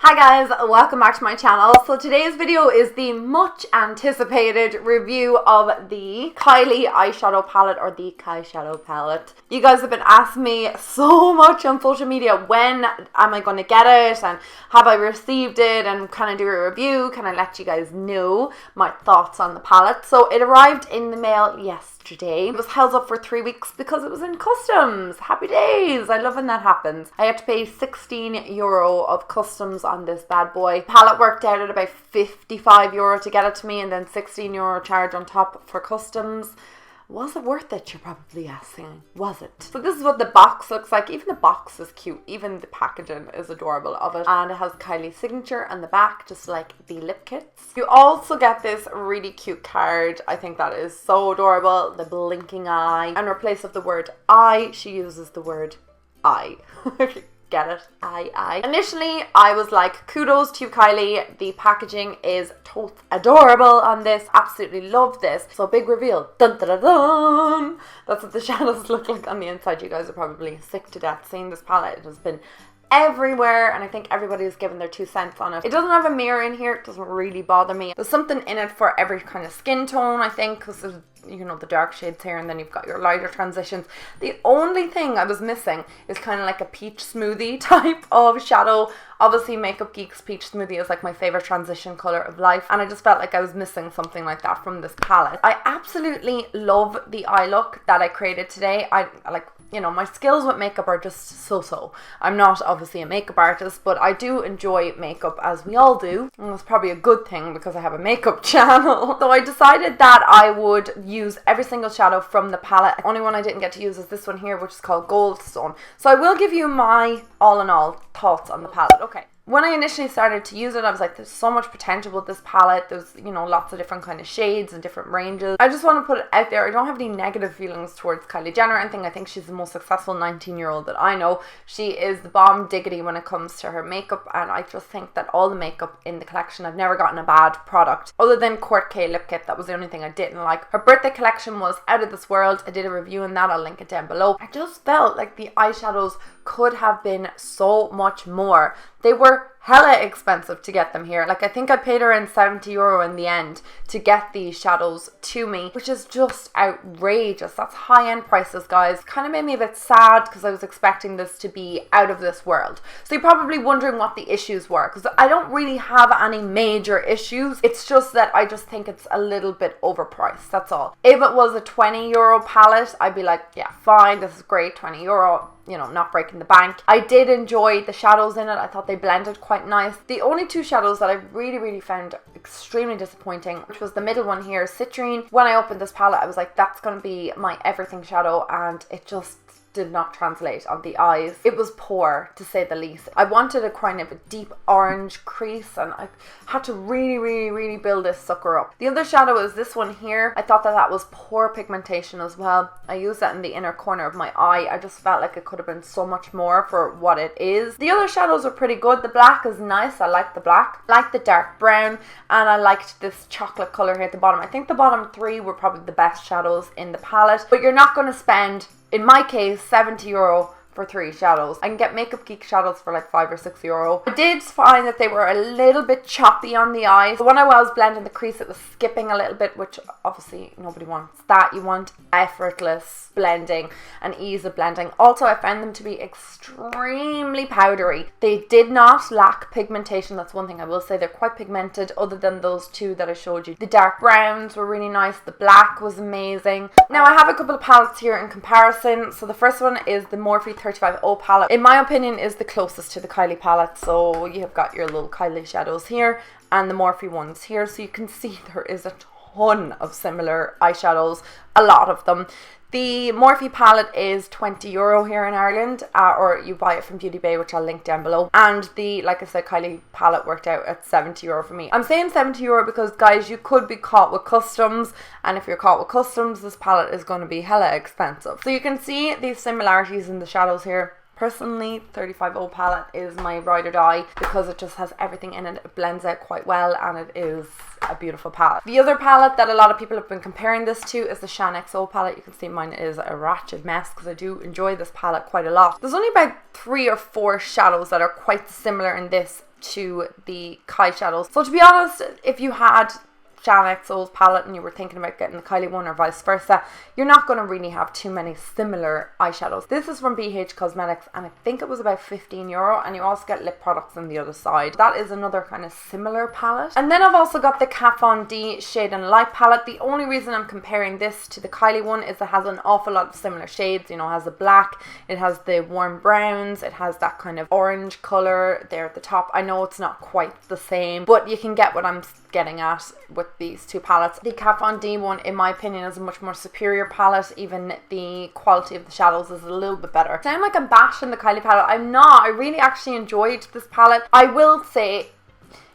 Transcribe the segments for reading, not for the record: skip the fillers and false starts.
Hi guys, welcome back to my channel. So today's video is the much anticipated review of the Kylie eyeshadow palette, or the Kyshadow palette. You guys have been asking me so much on social media, when am I going to get it and have I received it and can I do a review, can I let you guys know my thoughts on the palette. So it arrived in the mail yesterday. It was held up for 3 weeks because it was in customs. Happy days. I love when that happens. I had to pay €16 of customs on this bad boy. Palette worked out at about €55 to get it to me, and then €16 charge on top for customs. Was it worth it, you're probably asking? Was it? So this is what the box looks like. Even the box is cute. Even the packaging is adorable of it. And it has Kylie's signature on the back, just like the lip kits. You also get this really cute card. I think that is so adorable. The blinking eye. And in place of the word I, she uses the word I. Get it? I. Initially, I was like, kudos to you, Kylie. The packaging is totes adorable on this. Absolutely love this. So big reveal. Dun dun dun dun. That's what the shadows look like on the inside. You guys are probably sick to death seeing this palette. It has been everywhere, and I think everybody has given their 2 cents on it. It doesn't have a mirror in here. It doesn't really bother me. There's something in it for every kind of skin tone, I think, because there's, you know, the dark shades here, and then you've got your lighter transitions. The only thing I was missing is kind of like a peach smoothie type of shadow. Obviously, Makeup Geek's peach smoothie is like my favorite transition color of life, and I just felt like I was missing something like that from this palette. I absolutely love the eye look that I created today. I like, you know, my skills with makeup are just so-so. I'm not obviously a makeup artist, but I do enjoy makeup, as we all do. And that's probably a good thing because I have a makeup channel. So I decided that I would use every single shadow from the palette. The only one I didn't get to use is this one here, which is called Goldstone. So I will give you my all in all thoughts on the palette. Okay. When I initially started to use it, I was like, there's so much potential with this palette. There's, you know, lots of different kind of shades and different ranges. I just want to put it out there. I don't have any negative feelings towards Kylie Jenner or anything. I think she's the most successful 19-year-old that I know. She is the bomb diggity when it comes to her makeup, and I just think that all the makeup in the collection, I've never gotten a bad product. Other than Quartz lip kit, that was the only thing I didn't like. Her birthday collection was out of this world. I did a review on that. I'll link it down below. I just felt like the eyeshadows could have been so much more. They were hella expensive to get them here. Like, I think I paid around €70 in the end to get these shadows to me, which is just outrageous. That's high-end prices, guys. Kind of made me a bit sad because I was expecting this to be out of this world. So you're probably wondering what the issues were, because I don't really have any major issues. It's just that I just think it's a little bit overpriced, that's all. If it was a €20 palette, I'd be like, yeah, fine, this is great, €20. You know, not breaking the bank. I did enjoy the shadows in it. I thought they blended quite nice. The only 2 shadows that I really found extremely disappointing, which was the middle one here, Citrine. When I opened this palette, I was like, that's going to be my everything shadow, and it just did not translate on the eyes. It was poor, to say the least. I wanted a kind of a deep orange crease, and I had to really build this sucker up. The other shadow is this one here. I thought that was poor pigmentation as well. I used that in the inner corner of my eye. I just felt like it could have been so much more for what it is. The other shadows are pretty good. The black is nice. I like the black. I like the dark brown, and I liked this chocolate color here at the bottom. I think the bottom 3 were probably the best shadows in the palette, but you're not going to spend, in my case, €70 for 3 shadows. I can get Makeup Geek shadows for like €5 or €6. I did find that they were a little bit choppy on the eyes. So when I was blending the crease, it was skipping a little bit, which obviously nobody wants that. You want effortless blending and ease of blending. Also, I found them to be extremely powdery. They did not lack pigmentation. That's one thing I will say. They're quite pigmented, other than those 2 that I showed you. The dark browns were really nice. The black was amazing. Now, I have a couple of palettes here in comparison. So the first one is the Morphe 35O palette. In my opinion, is the closest to the Kylie palette. So you have got your little Kylie shadows here and the Morphe ones here. So you can see there is a ton of similar eyeshadows, a lot of them. The Morphe palette is €20 here in Ireland, or you buy it from Beauty Bay, which I'll link down below. And the, like I said, Kylie palette worked out at €70 for me. I'm saying €70 because, guys, you could be caught with customs, and if you're caught with customs, this palette is going to be hella expensive. So you can see these similarities in the shadows here. Personally, 35O palette is my ride or die because it just has everything in it. It blends out quite well and it is a beautiful palette. The other palette that a lot of people have been comparing this to is the SHAANXO palette. You can see mine is a ratchet mess because I do enjoy this palette quite a lot. There's only about 3 or 4 shadows that are quite similar in this to the Kyshadows. So to be honest, if you had SHAANXO's palette and you were thinking about getting the Kylie one or vice versa, you're not going to really have too many similar eyeshadows. This is from BH Cosmetics and I think it was about €15, and you also get lip products on the other side. That is another kind of similar palette. And then I've also got the Kat Von D Shade and Light palette. The only reason I'm comparing this to the Kylie one is it has an awful lot of similar shades. You know, it has the black, it has the warm browns, it has that kind of orange colour there at the top. I know it's not quite the same, but you can get what I'm getting at with these two palettes. The Kat Von D one, in my opinion, is a much more superior palette. Even the quality of the shadows is a little bit better. I sound like I'm bashing the Kylie palette. I'm not. I really actually enjoyed this palette. I will say,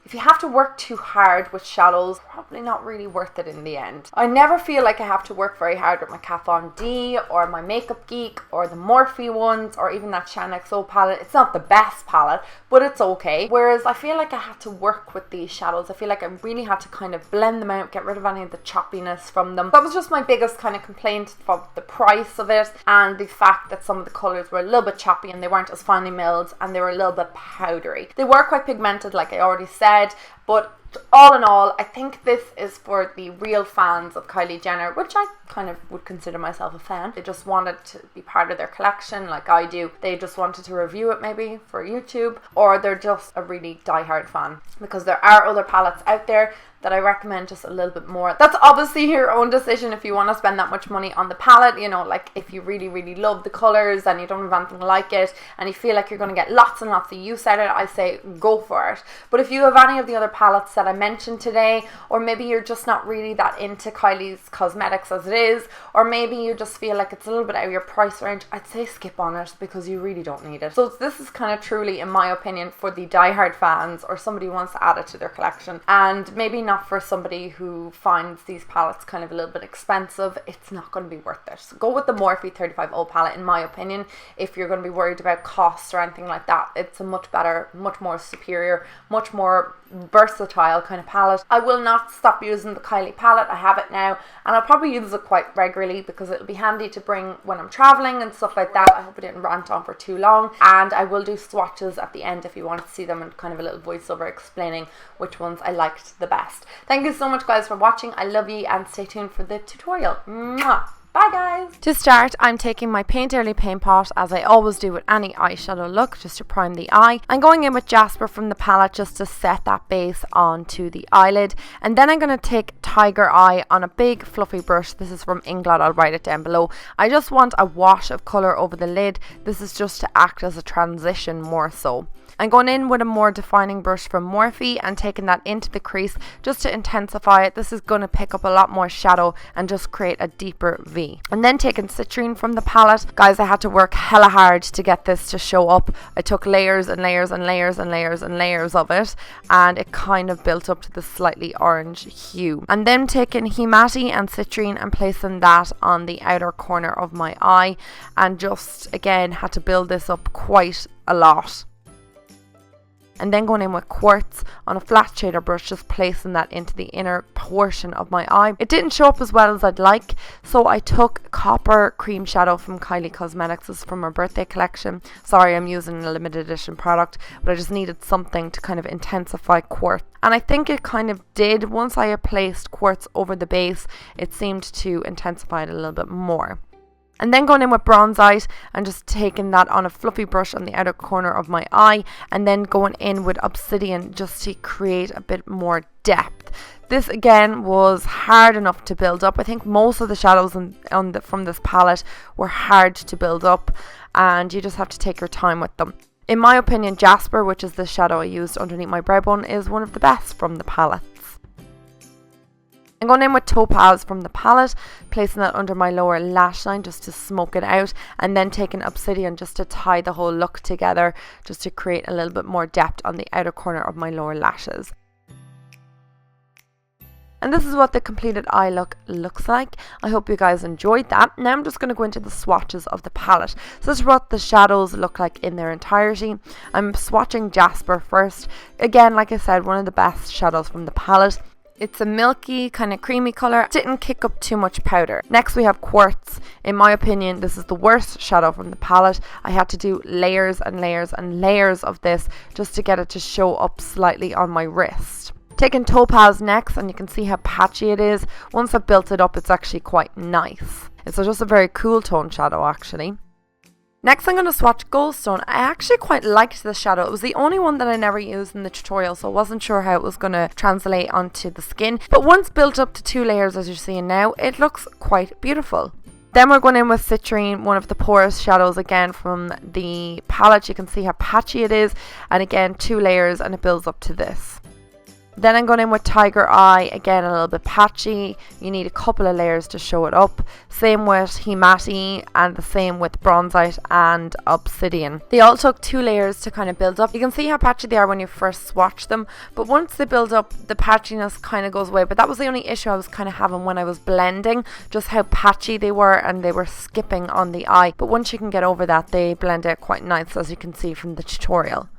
if you have to work too hard with shadows, probably not really worth it in the end. I never feel like I have to work very hard with my Kat Von D or my Makeup Geek or the Morphe ones or even that SHAANXO palette. It's not the best palette, but it's okay. Whereas I feel like I had to work with these shadows. I feel like I really had to kind of blend them out, get rid of any of the choppiness from them. That was just my biggest kind of complaint for the price of it and the fact that some of the colours were a little bit choppy and they weren't as finely milled and they were a little bit powdery. They were quite pigmented, like I already said, but all in all, I think this is for the real fans of Kylie Jenner, which I kind of would consider myself a fan. They just wanted to be part of their collection like I do. They just wanted to review it maybe for YouTube, or they're just a really diehard fan, because there are other palettes out there that I recommend just a little bit more. That's obviously your own decision if you want to spend that much money on the palette. You know, like if you really, really love the colours and you don't have anything like it and you feel like you're going to get lots and lots of use out of it, I say go for it. But if you have any of the other palettes that I mentioned today, or maybe you're just not really that into Kylie's cosmetics as it is, or maybe you just feel like it's a little bit out of your price range, I'd say skip on it because you really don't need it. So this is kind of truly, in my opinion, for the diehard fans or somebody who wants to add it to their collection, and maybe not for somebody who finds these palettes kind of a little bit expensive. It's not going to be worth it. So go with the Morphe 35O palette, in my opinion, if you're going to be worried about cost or anything like that. It's a much better, much more superior, much more versatile kind of palette. I will not stop using the Kylie palette. I have it now and I'll probably use it quite regularly because it'll be handy to bring when I'm traveling and stuff like that. I hope I didn't rant on for too long, and I will do swatches at the end if you want to see them and kind of a little voiceover explaining which ones I liked the best. Thank you so much guys for watching. I love you and stay tuned for the tutorial. Mwah! Bye guys! To start, I'm taking my Paint Early paint pot, as I always do with any eyeshadow look, just to prime the eye. I'm going in with Jasper from the palette just to set that base onto the eyelid. And then I'm going to take Tiger Eye on a big fluffy brush. This is from Inglot, I'll write it down below. I just want a wash of colour over the lid. This is just to act as a transition more so. I'm going in with a more defining brush from Morphe and taking that into the crease just to intensify it. This is going to pick up a lot more shadow and just create a deeper V. And then taking Citrine from the palette. Guys, I had to work hella hard to get this to show up. I took layers and layers and layers and layers and layers of it, and it kind of built up to the slightly orange hue. And then taking Himati and Citrine and placing that on the outer corner of my eye, and just again had to build this up quite a lot. And then going in with Quartz on a flat shader brush, just placing that into the inner portion of my eye. It didn't show up as well as I'd like, so I took Copper Cream Shadow from Kylie Cosmetics. This is from her birthday collection. Sorry, I'm using a limited edition product, but I just needed something to kind of intensify Quartz. And I think it kind of did. Once I placed Quartz over the base, it seemed to intensify it a little bit more. And then going in with Bronzite and just taking that on a fluffy brush on the outer corner of my eye, and then going in with Obsidian just to create a bit more depth. This again was hard enough to build up. I think most of the shadows from this palette were hard to build up, and you just have to take your time with them. In my opinion, Jasper, which is the shadow I used underneath my brow bone, is one of the best from the palette. I'm going in with Topaz from the palette, placing that under my lower lash line just to smoke it out, and then taking Obsidian just to tie the whole look together, just to create a little bit more depth on the outer corner of my lower lashes. And this is what the completed eye look looks like. I hope you guys enjoyed that. Now I'm just going to go into the swatches of the palette. So this is what the shadows look like in their entirety. I'm swatching Jasper first. Again, like I said, one of the best shadows from the palette. It's a milky, kind of creamy colour. Didn't kick up too much powder. Next we have Quartz. In my opinion, this is the worst shadow from the palette. I had to do layers and layers and layers of this just to get it to show up slightly on my wrist. Taking Topaz next, and you can see how patchy it is. Once I've built it up, it's actually quite nice. It's just a very cool tone shadow actually. Next I'm going to swatch Goldstone. I actually quite liked this shadow. It was the only one that I never used in the tutorial, so I wasn't sure how it was going to translate onto the skin. But once built up to 2 layers as you're seeing now, it looks quite beautiful. Then we're going in with Citrine, one of the poorest shadows again from the palette. You can see how patchy it is, and again 2 layers and it builds up to this. Then I'm going in with Tiger Eye, again a little bit patchy. You need a couple of layers to show it up. Same with Hemati, and the same with Bronzite and Obsidian. They all took 2 layers to kind of build up. You can see how patchy they are when you first swatch them, but once they build up, the patchiness kind of goes away. But that was the only issue I was kind of having when I was blending, just how patchy they were and they were skipping on the eye. But once you can get over that, they blend out quite nice, as you can see from the tutorial.